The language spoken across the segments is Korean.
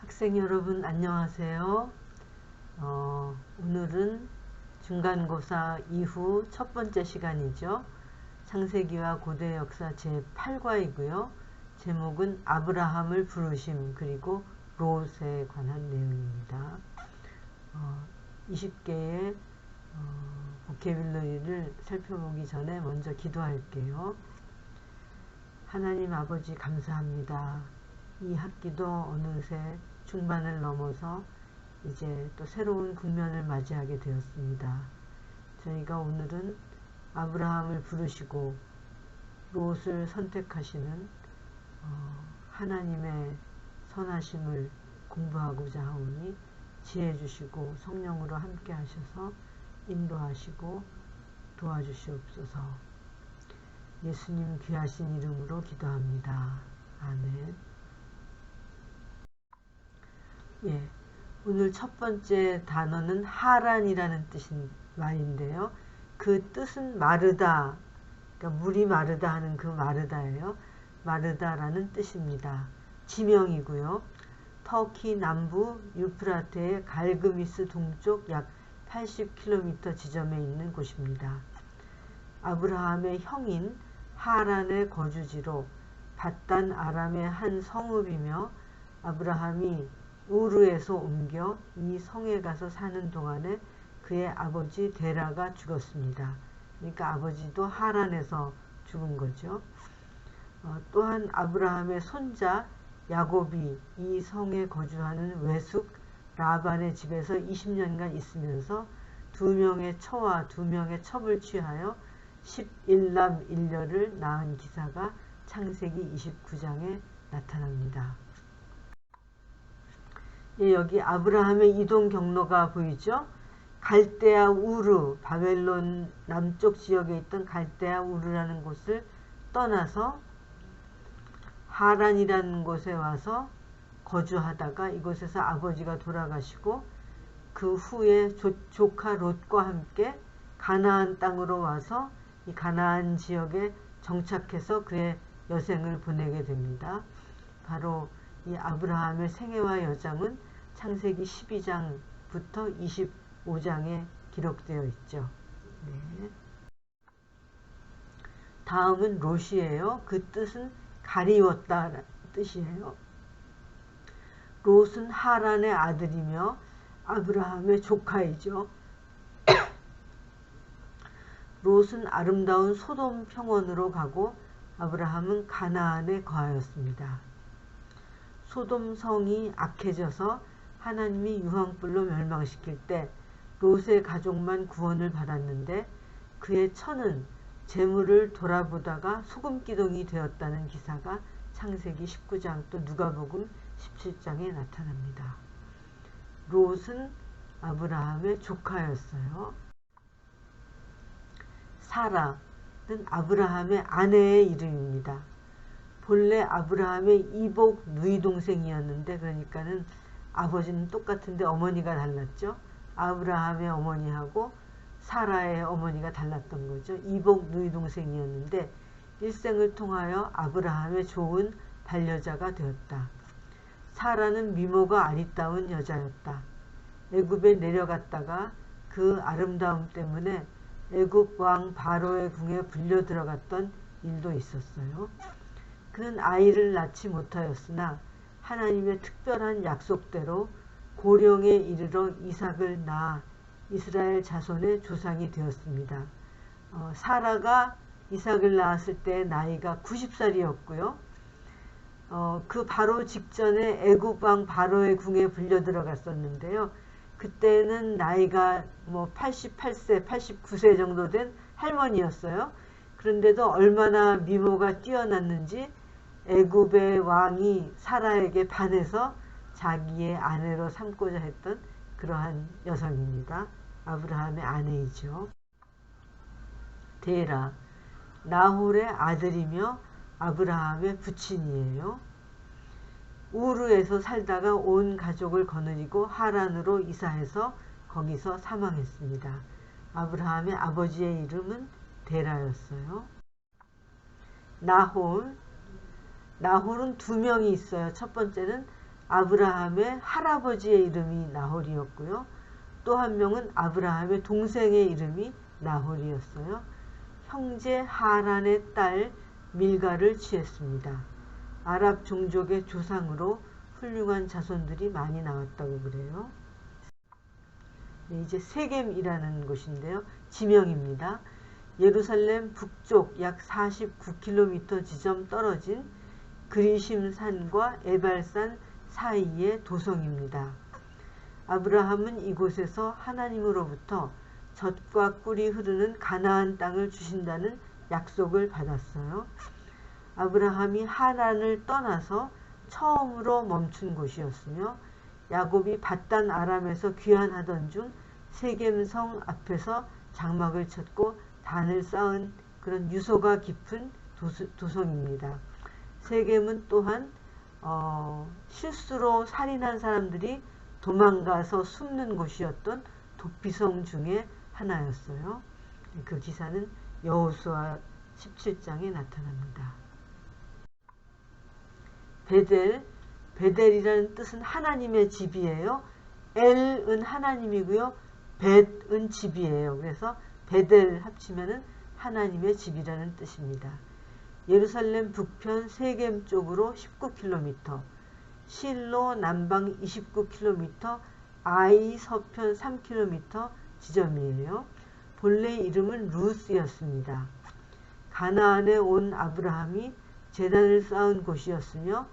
학생 여러분 안녕하세요. 오늘은 중간고사 이후 첫 번째 시간이죠. 창세기와 고대 역사 제8과이고요. 제목은 아브라함을 부르심 그리고 롯에 관한 내용입니다. 20개의 보케빌러리를 살펴보기 전에 먼저 기도할게요. 하나님 아버지 감사합니다. 이 학기도 어느새 중반을 넘어서 이제 또 새로운 국면을 맞이하게 되었습니다. 저희가 오늘은 아브라함을 부르시고 롯을 선택하시는 하나님의 선하심을 공부하고자 하오니 지혜 주시고 성령으로 함께 하셔서 인도하시고 도와주시옵소서. 예수님 귀하신 이름으로 기도합니다. 아멘. 오늘 첫 번째 단어는 하란이라는 뜻인 말인데요. 그 뜻은 마르다, 그러니까 물이 마르다 하는 그 마르다예요. 마르다라는 뜻입니다. 지명이고요. 터키 남부 유프라테의 갈그미스 동쪽 약 80km 지점에 있는 곳입니다. 아브라함의 형인 하란의 거주지로 밧단 아람의 한 성읍이며 아브라함이 우르에서 옮겨 이 성에 가서 사는 동안에 그의 아버지 데라가 죽었습니다. 그러니까 아버지도 하란에서 죽은 거죠. 또한 아브라함의 손자 야곱이 이 성에 거주하는 외숙 라반의 집에서 20년간 있으면서 2명의 처와 2명의 첩을 취하여 11남 1녀를 낳은 기사가 창세기 29장에 나타납니다. 여기 아브라함의 이동 경로가 보이죠? 갈대아 우르, 바벨론 남쪽 지역에 있던 갈대아 우르라는 곳을 떠나서 하란이라는 곳에 와서 거주하다가 이곳에서 아버지가 돌아가시고 그 후에 조카 롯과 함께 가나안 땅으로 와서 이 가나안 지역에 정착해서 그의 여생을 보내게 됩니다. 바로 이 아브라함의 생애와 여정은 창세기 12장부터 25장에 기록되어 있죠. 다음은 롯이에요. 그 뜻은 가리웠다 뜻이에요. 롯은 하란의 아들이며 아브라함의 조카이죠. 롯은 아름다운 소돔 평원으로 가고 아브라함은 가나안에 거하였습니다. 소돔 성이 악해져서 하나님이 유황불로 멸망시킬 때 롯의 가족만 구원을 받았는데 그의 처는 재물을 돌아보다가 소금기둥이 되었다는 기사가 창세기 19장 또 누가복음 17장에 나타납니다. 롯은 아브라함의 조카였어요. 사라는 아브라함의 아내의 이름입니다. 본래 아브라함의 이복 누이 동생이었는데 그러니까는 아버지는 똑같은데 어머니가 달랐죠. 아브라함의 어머니하고 사라의 어머니가 달랐던 거죠. 이복 누이 동생이었는데 일생을 통하여 아브라함의 좋은 반려자가 되었다. 사라는 미모가 아리따운 여자였다. 애굽에 내려갔다가 그 아름다움 때문에 애굽 왕 바로의 궁에 불려 들어갔던 일도 있었어요. 그는 아이를 낳지 못하였으나 하나님의 특별한 약속대로 고령에 이르러 이삭을 낳아 이스라엘 자손의 조상이 되었습니다. 사라가 이삭을 낳았을 때 나이가 90살이었고요. 그 바로 직전에 애굽 왕 바로의 궁에 불려 들어갔었는데요. 그때는 나이가 88세, 89세 정도 된 할머니였어요. 그런데도 얼마나 미모가 뛰어났는지 애굽의 왕이 사라에게 반해서 자기의 아내로 삼고자 했던 그러한 여성입니다. 아브라함의 아내이죠. 데라, 나홀의 아들이며 아브라함의 부친이에요. 우르에서 살다가 온 가족을 거느리고 하란으로 이사해서 거기서 사망했습니다. 아브라함의 아버지의 이름은 데라였어요. 나홀은 2명이 있어요. 첫 번째는 아브라함의 할아버지의 이름이 나홀이었고요. 또 한 명은 아브라함의 동생의 이름이 나홀이었어요. 형제 하란의 딸 밀가를 취했습니다. 아랍 종족의 조상으로 훌륭한 자손들이 많이 나왔다고 그래요. 네, 이제 세겜이라는 곳인데요. 지명입니다. 예루살렘 북쪽 약 49km 지점 떨어진 그리심산과 에발산 사이의 도성입니다. 아브라함은 이곳에서 하나님으로부터 젖과 꿀이 흐르는 가나안 땅을 주신다는 약속을 받았어요. 아브라함이 하란을 떠나서 처음으로 멈춘 곳이었으며 야곱이 밧단 아람에서 귀환하던 중 세겜성 앞에서 장막을 쳤고 단을 쌓은 그런 유서가 깊은 도성입니다. 세겜은 또한 실수로 살인한 사람들이 도망가서 숨는 곳이었던 도피성 중에 하나였어요. 그 기사는 여호수아 17장에 나타납니다. 베델이라는 뜻은 하나님의 집이에요. 엘은 하나님이고요. 벳은 집이에요. 그래서 베델 합치면은 하나님의 집이라는 뜻입니다. 예루살렘 북편 세겜 쪽으로 19km, 실로 남방 29km, 아이 서편 3km 지점이에요. 본래 이름은 루스였습니다. 가나안에 온 아브라함이 제단을 쌓은 곳이었으며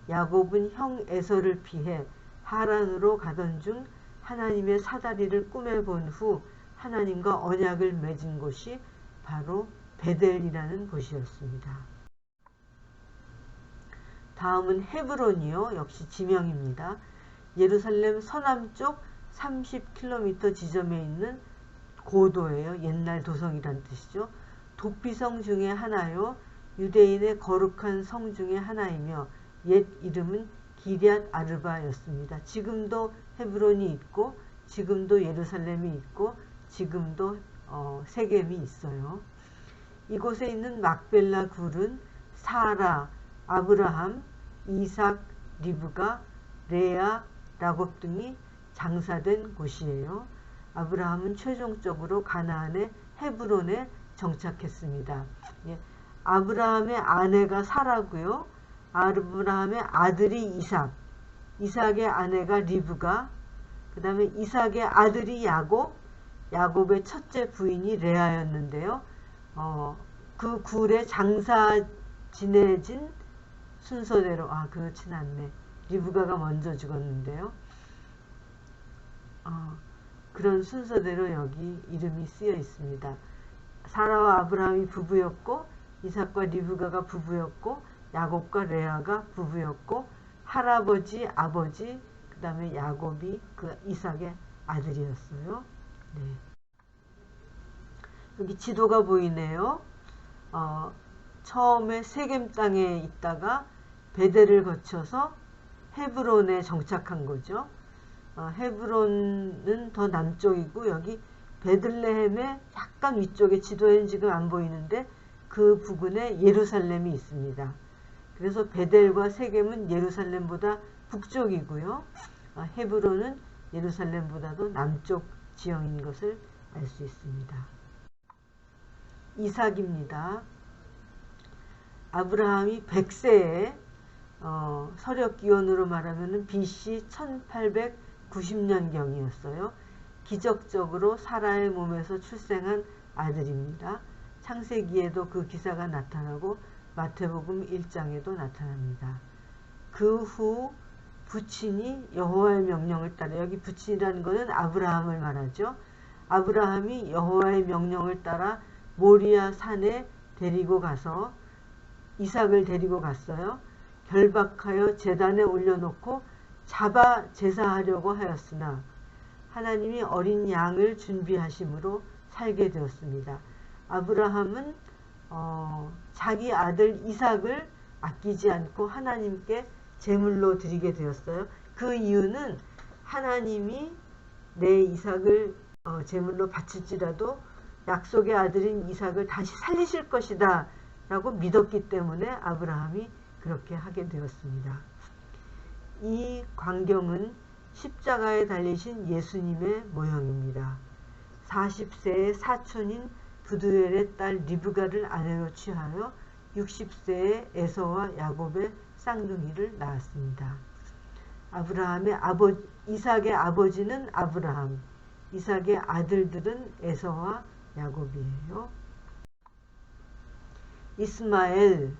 야곱은 형 에서를 피해 하란으로 가던 중 하나님의 사다리를 꿈에 본 후 하나님과 언약을 맺은 곳이 바로 베델이라는 곳이었습니다. 다음은 헤브론이요. 역시 지명입니다. 예루살렘 서남쪽 30km 지점에 있는 고도예요. 옛날 도성이란 뜻이죠. 도피성 중에 하나요. 유대인의 거룩한 성 중에 하나이며 옛 이름은 기럇 아르바였습니다. 지금도 헤브론이 있고 지금도 예루살렘이 있고 지금도 세겜이 있어요. 이곳에 있는 막벨라 굴은 사라, 아브라함, 이삭, 리브가, 레아, 라곱 등이 장사된 곳이에요. 아브라함은 최종적으로 가나안의 헤브론에 정착했습니다. 예, 아브라함의 아내가 사라고요. 아브라함의 아들이 이삭, 이삭의 아내가 리브가, 그 다음에 이삭의 아들이 야곱, 야곱의 첫째 부인이 레아였는데요. 그 굴에 장사 지내진 순서대로 그렇진 않네. 리브가가 먼저 죽었는데요. 그런 순서대로 여기 이름이 쓰여 있습니다. 사라와 아브라함이 부부였고 이삭과 리브가가 부부였고 야곱과 레아가 부부였고 할아버지, 아버지, 그 다음에 야곱이 그 이삭의 아들이었어요. 네. 여기 지도가 보이네요. 처음에 세겜 땅에 있다가 베델을 거쳐서 헤브론에 정착한 거죠. 헤브론은 더 남쪽이고 여기 베들레헴의 약간 위쪽에 지도에는 지금 안 보이는데 그 부근에 예루살렘이 있습니다. 그래서 베델과 세겜은 예루살렘보다 북쪽이고요. 헤브론은 예루살렘보다도 남쪽 지형인 것을 알 수 있습니다. 이삭입니다. 아브라함이 100세에 서력 기원으로 말하면 BC 1890년경이었어요. 기적적으로 사라의 몸에서 출생한 아들입니다. 창세기에도 그 기사가 나타나고 마태복음 1장에도 나타납니다. 그 후 부친이 여호와의 명령을 따라, 여기 부친이라는 것은 아브라함을 말하죠. 아브라함이 여호와의 명령을 따라 모리아 산에 데리고 가서 이삭을 데리고 갔어요. 결박하여 제단에 올려놓고 잡아 제사하려고 하였으나 하나님이 어린 양을 준비하심으로 살게 되었습니다. 아브라함은 자기 아들 이삭을 아끼지 않고 하나님께 제물로 드리게 되었어요. 그 이유는 하나님이 내 이삭을 제물로 바칠지라도 약속의 아들인 이삭을 다시 살리실 것이다 라고 믿었기 때문에 아브라함이 그렇게 하게 되었습니다. 이 광경은 십자가에 달리신 예수님의 모형입니다. 40세의 사촌인 부두엘의 딸 리브가를 아내로 취하여 60세의 에서와 야곱의 쌍둥이를 낳았습니다. 이삭의 아버지는 아브라함, 이삭의 아들들은 에서와 야곱이에요. 이스마엘,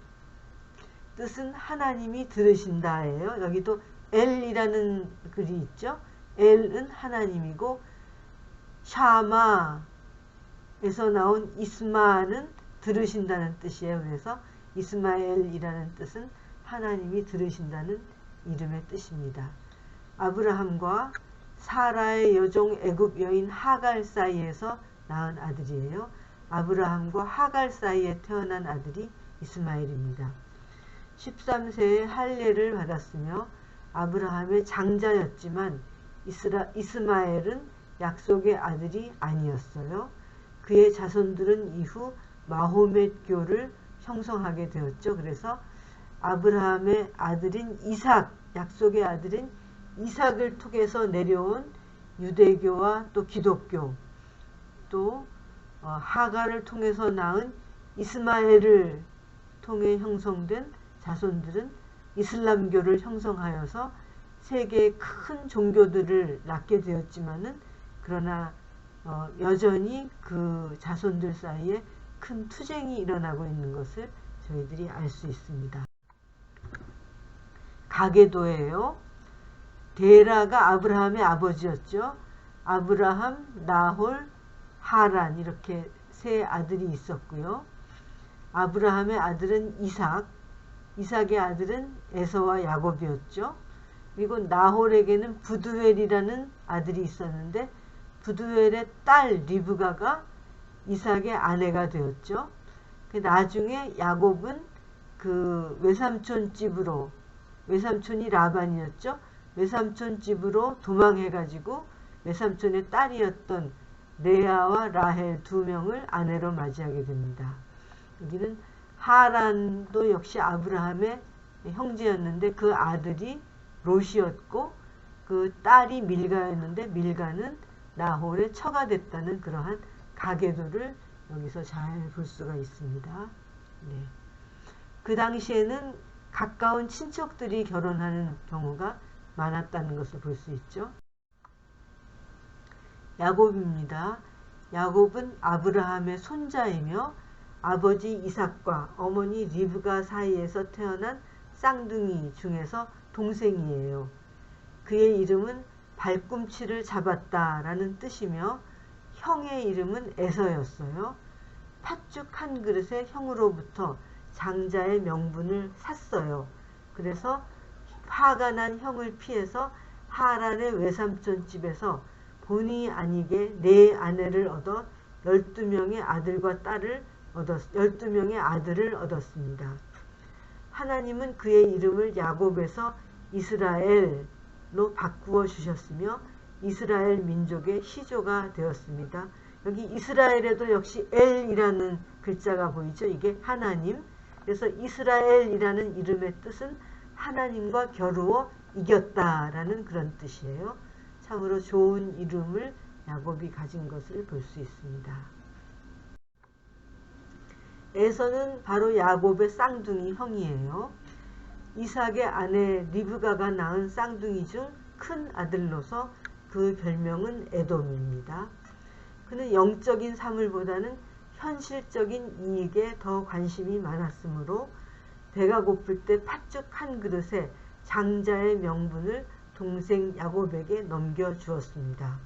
뜻은 하나님이 들으신다예요. 여기도 엘이라는 글이 있죠. 엘은 하나님이고 샤마에서 나온 이스마는 들으신다는 뜻이에요. 그래서 이스마엘이라는 뜻은 하나님이 들으신다는 이름의 뜻입니다. 아브라함과 사라의 여종 애굽 여인 하갈 사이에서 낳은 아들이에요. 아브라함과 하갈 사이에 태어난 아들이 이스마엘입니다. 13세에 할례를 받았으며 아브라함의 장자였지만 이스마엘은 약속의 아들이 아니었어요. 그의 자손들은 이후 마호멧교를 형성하게 되었죠. 그래서 아브라함의 아들인 이삭, 약속의 아들인 이삭을 통해서 내려온 유대교와 또 기독교, 또 하갈을 통해서 낳은 이스마엘을 통해 형성된 자손들은 이슬람교를 형성하여서 세계의 큰 종교들을 낳게 되었지만은 그러나 여전히 그 자손들 사이에 큰 투쟁이 일어나고 있는 것을 저희들이 알 수 있습니다. 가계도예요. 데라가 아브라함의 아버지였죠. 아브라함, 나홀, 하란 이렇게 세 아들이 있었고요. 아브라함의 아들은 이삭, 이삭의 아들은 에서와 야곱이었죠. 그리고 나홀에게는 부두엘이라는 아들이 있었는데 부두엘의 딸 리브가가 이삭의 아내가 되었죠. 나중에 야곱은 그 외삼촌 집으로, 외삼촌이 라반이었죠. 외삼촌 집으로 도망해가지고 외삼촌의 딸이었던 레아와 라헬 두 명을 아내로 맞이하게 됩니다. 여기는 하란도 역시 아브라함의 형제였는데 그 아들이 롯이었고 그 딸이 밀가였는데 밀가는 나홀의 처가 됐다는 그러한 가계도를 여기서 잘 볼 수가 있습니다. 네. 그 당시에는 가까운 친척들이 결혼하는 경우가 많았다는 것을 볼 수 있죠. 야곱입니다. 야곱은 아브라함의 손자이며 아버지 이삭과 어머니 리브가 사이에서 태어난 쌍둥이 중에서 동생이에요. 그의 이름은 발꿈치를 잡았다라는 뜻이며 형의 이름은 에서였어요. 팥죽 한 그릇에 형으로부터 장자의 명분을 샀어요. 그래서 화가 난 형을 피해서 하란의 외삼촌 집에서 본의 아니게 네 아내를 얻어 12명의 아들과 딸을 12명의 아들을 얻었습니다. 하나님은 그의 이름을 야곱에서 이스라엘로 바꾸어 주셨으며 이스라엘 민족의 시조가 되었습니다. 여기 이스라엘에도 역시 엘이라는 글자가 보이죠. 이게 하나님. 그래서 이스라엘이라는 이름의 뜻은 하나님과 겨루어 이겼다라는 그런 뜻이에요. 참으로 좋은 이름을 야곱이 가진 것을 볼 수 있습니다. 에서는 바로 야곱의 쌍둥이 형이에요. 이삭의 아내 리브가가 낳은 쌍둥이 중 큰 아들로서 그 별명은 에돔입니다. 그는 영적인 사물보다는 현실적인 이익에 더 관심이 많았으므로 배가 고플 때 팥죽 한 그릇에 장자의 명분을 동생 야곱에게 넘겨주었습니다.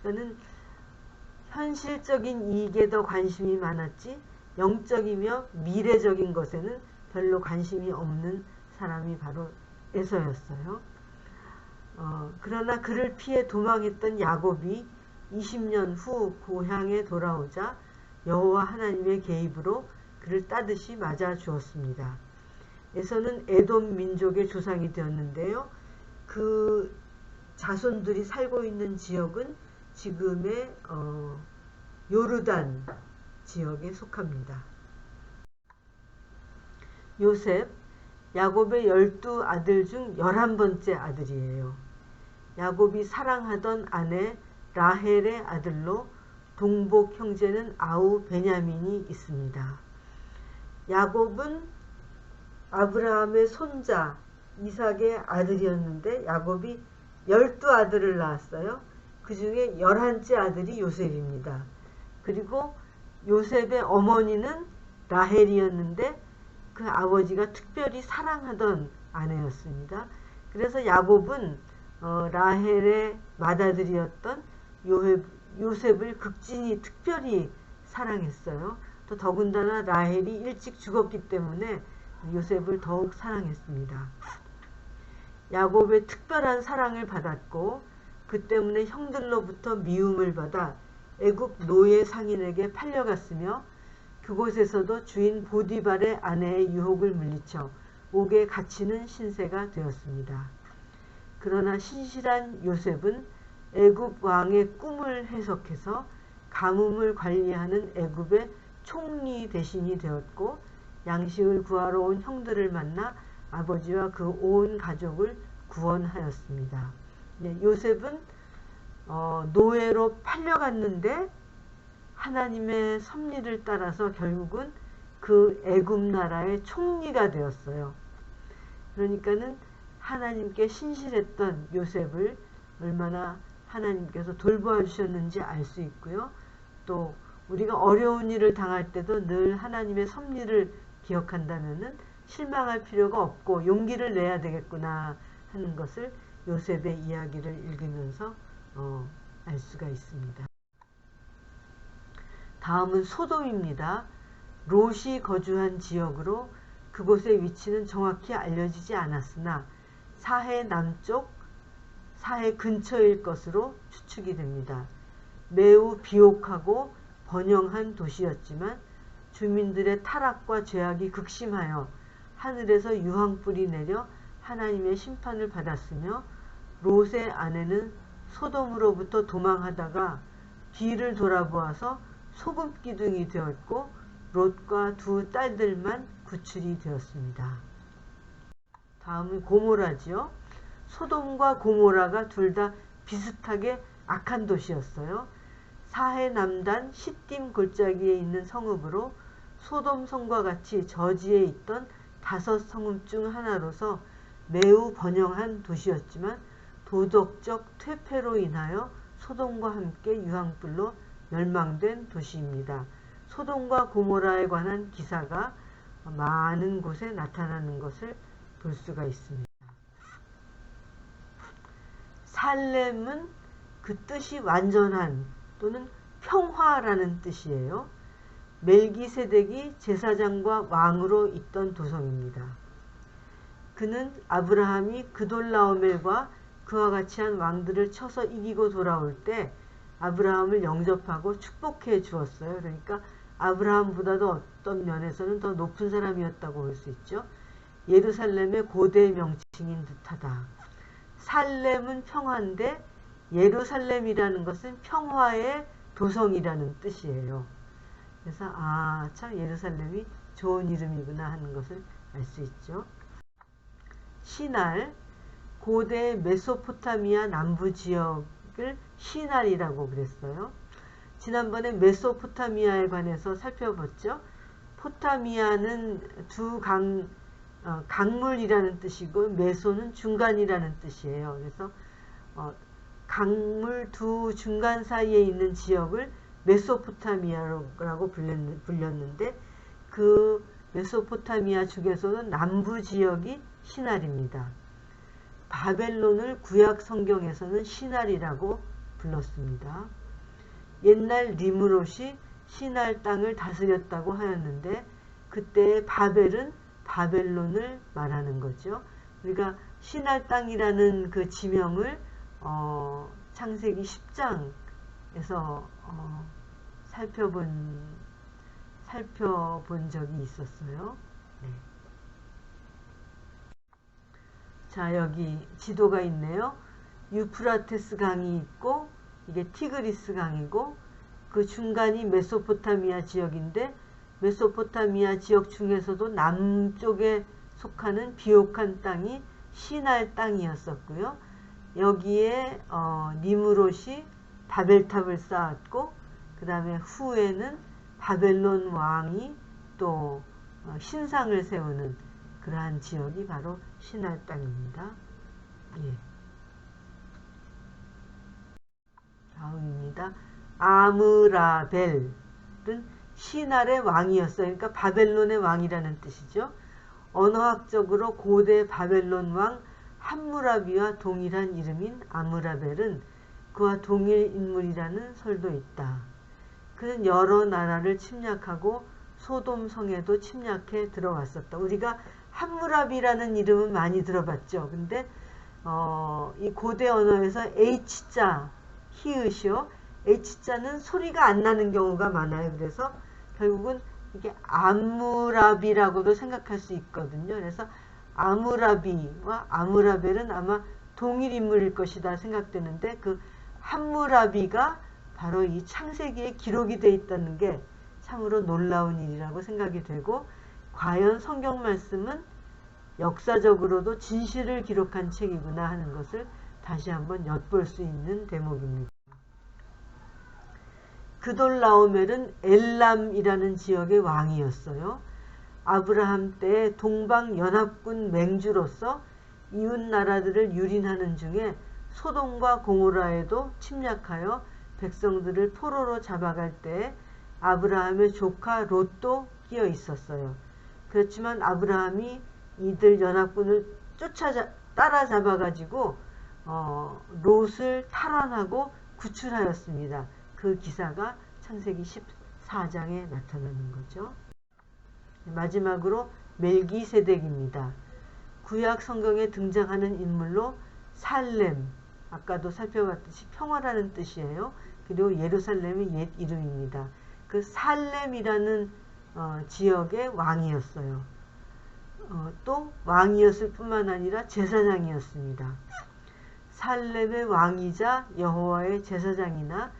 그는 현실적인 이익에 더 관심이 많았지 영적이며 미래적인 것에는 별로 관심이 없는 사람이 바로 에서였어요. 그러나 그를 피해 도망했던 야곱이 20년 후 고향에 돌아오자 여호와 하나님의 개입으로 그를 따듯이 맞아 주었습니다. 에서는 에돔 민족의 조상이 되었는데요. 그 자손들이 살고 있는 지역은 지금의 요르단 지역에 속합니다. 요셉, 야곱의 12아들 중 11번째 아들이에요. 야곱이 사랑하던 아내 라헬의 아들로 동복 형제는 아우 베냐민이 있습니다. 야곱은 아브라함의 손자 이삭의 아들이었는데 야곱이 12아들을 낳았어요. 그 중에 11째 아들이 요셉입니다. 그리고 요셉의 어머니는 라헬이었는데 그 아버지가 특별히 사랑하던 아내였습니다. 그래서 야곱은 라헬의 맏아들이었던 요셉을 극진히 특별히 사랑했어요. 또 더군다나 라헬이 일찍 죽었기 때문에 요셉을 더욱 사랑했습니다. 야곱의 특별한 사랑을 받았고 그 때문에 형들로부터 미움을 받아 애굽 노예 상인에게 팔려갔으며 그곳에서도 주인 보디발의 아내의 유혹을 물리쳐 옥에 갇히는 신세가 되었습니다. 그러나 신실한 요셉은 애굽 왕의 꿈을 해석해서 가뭄을 관리하는 애굽의 총리 대신이 되었고 양식을 구하러 온 형들을 만나 아버지와 그 온 가족을 구원하였습니다. 네, 요셉은 노예로 팔려갔는데 하나님의 섭리를 따라서 결국은 그 애굽 나라의 총리가 되었어요. 그러니까는 하나님께 신실했던 요셉을 얼마나 하나님께서 돌보아 주셨는지 알 수 있고요. 또 우리가 어려운 일을 당할 때도 늘 하나님의 섭리를 기억한다면은 실망할 필요가 없고 용기를 내야 되겠구나 하는 것을 요셉의 이야기를 읽으면서 알 수가 있습니다. 다음은 소돔입니다. 롯이 거주한 지역으로 그곳의 위치는 정확히 알려지지 않았으나 사해 남쪽, 사해 근처일 것으로 추측이 됩니다. 매우 비옥하고 번영한 도시였지만 주민들의 타락과 죄악이 극심하여 하늘에서 유황불이 내려 하나님의 심판을 받았으며 롯의 아내는 소돔으로부터 도망하다가 뒤를 돌아보아서 소금기둥이 되었고 롯과 두 딸들만 구출이 되었습니다. 다음은 고모라지요. 소돔과 고모라가 둘 다 비슷하게 악한 도시였어요. 사해 남단 시딤 골짜기에 있는 성읍으로 소돔 성과 같이 저지에 있던 5성읍 중 하나로서 매우 번영한 도시였지만 도덕적 퇴폐로 인하여 소돔과 함께 유황불로 멸망된 도시입니다. 소돔과 고모라에 관한 기사가 많은 곳에 나타나는 것을 볼 수가 있습니다. 살렘은 그 뜻이 완전한 또는 평화라는 뜻이에요. 멜기세덱이 제사장과 왕으로 있던 도성입니다. 그는 아브라함이 그돌라오멜과 그와 같이 한 왕들을 쳐서 이기고 돌아올 때 아브라함을 영접하고 축복해 주었어요. 그러니까 아브라함보다도 어떤 면에서는 더 높은 사람이었다고 볼 수 있죠. 예루살렘의 고대 명칭인 듯하다. 살렘은 평화인데 예루살렘이라는 것은 평화의 도성이라는 뜻이에요. 그래서 참 예루살렘이 좋은 이름이구나 하는 것을 알 수 있죠. 시날, 고대 메소포타미아 남부 지역을 시날이라고 그랬어요. 지난번에 메소포타미아에 관해서 살펴봤죠. 포타미아는 강물이라는 뜻이고 메소는 중간이라는 뜻이에요. 그래서 강물 두 중간 사이에 있는 지역을 메소포타미아라고 불렸는데 그 메소포타미아 중에서는 남부 지역이 시날입니다. 바벨론을 구약 성경에서는 시날이라고 불렀습니다. 옛날 니므롯이 시날 땅을 다스렸다고 하였는데 그때의 바벨은 바벨론을 말하는 거죠. 우리가 시날 땅이라는 그 지명을 창세기 10장에서 살펴본 적이 있었어요. 네. 자, 여기 지도가 있네요. 유프라테스 강이 있고 이게 티그리스 강이고 그 중간이 메소포타미아 지역인데 메소포타미아 지역 중에서도 남쪽에 속하는 비옥한 땅이 시날 땅이었었고요. 여기에 니므롯이 바벨탑을 쌓았고 그 다음에 후에는 바벨론 왕이 또 신상을 세우는 그러한 지역이 바로 시날 땅입니다. 예. 다음입니다. 아므라벨은 시날의 왕이었어요. 그러니까 바벨론의 왕이라는 뜻이죠. 언어학적으로 고대 바벨론 왕 함무라비와 동일한 이름인 아므라벨은 그와 동일 인물이라는 설도 있다. 그는 여러 나라를 침략하고 소돔 성에도 침략해 들어왔었다. 우리가 함무라비라는 이름은 많이 들어봤죠. 근데 이 고대 언어에서 H자, 히읗이요. H자는 소리가 안 나는 경우가 많아요. 그래서 결국은 이게 암무라비라고도 생각할 수 있거든요. 그래서 아므라비와 아므라벨은 아마 동일 인물일 것이다 생각되는데 그 함무라비가 바로 이 창세기에 기록이 되어 있다는 게 참으로 놀라운 일이라고 생각이 되고 과연 성경 말씀은 역사적으로도 진실을 기록한 책이구나 하는 것을 다시 한번 엿볼 수 있는 대목입니다. 그돌라오멜은 엘람이라는 지역의 왕이었어요. 아브라함 때 동방연합군 맹주로서 이웃 나라들을 유린하는 중에 소돔과 고모라에도 침략하여 백성들을 포로로 잡아갈 때 아브라함의 조카 롯도 끼어 있었어요. 그렇지만 아브라함이 이들 연합군을 따라잡아가지고 롯을 탈환하고 구출하였습니다. 그 기사가 창세기 14장에 나타나는 거죠. 마지막으로 멜기세덱입니다. 구약 성경에 등장하는 인물로 살렘, 아까도 살펴봤듯이 평화라는 뜻이에요. 그리고 예루살렘의 옛 이름입니다. 그 살렘이라는 지역의 왕이었어요. 또 왕이었을 뿐만 아니라 제사장이었습니다. 살렘의 왕이자 여호와의 제사장이나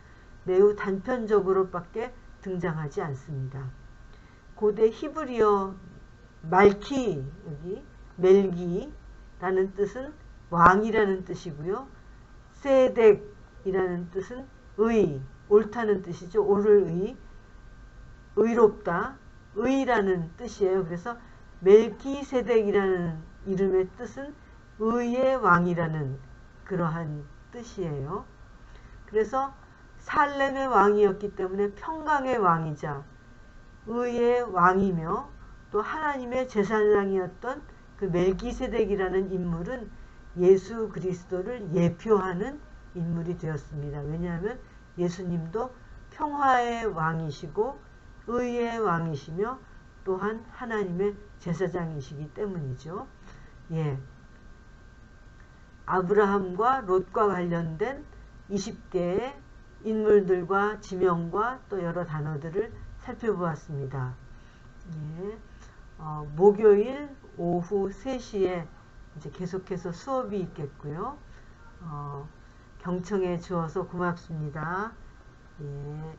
매우 단편적으로밖에 등장하지 않습니다. 고대 히브리어 말키, 여기 멜기라는 뜻은 왕이라는 뜻이고요. 세덱이라는 뜻은 의, 옳다는 뜻이죠. 옳을 의롭다, 의라는 뜻이에요. 그래서 멜기세덱이라는 이름의 뜻은 의의 왕이라는 그러한 뜻이에요. 그래서 살렘의 왕이었기 때문에 평강의 왕이자 의의 왕이며 또 하나님의 제사장이었던 그 멜기세덱이라는 인물은 예수 그리스도를 예표하는 인물이 되었습니다. 왜냐하면 예수님도 평화의 왕이시고 의의 왕이시며 또한 하나님의 제사장이시기 때문이죠. 예. 아브라함과 롯과 관련된 20개의 인물들과 지명과 또 여러 단어들을 살펴보았습니다. 예. 목요일 오후 3시에 이제 계속해서 수업이 있겠고요. 경청해 주어서 고맙습니다. 예.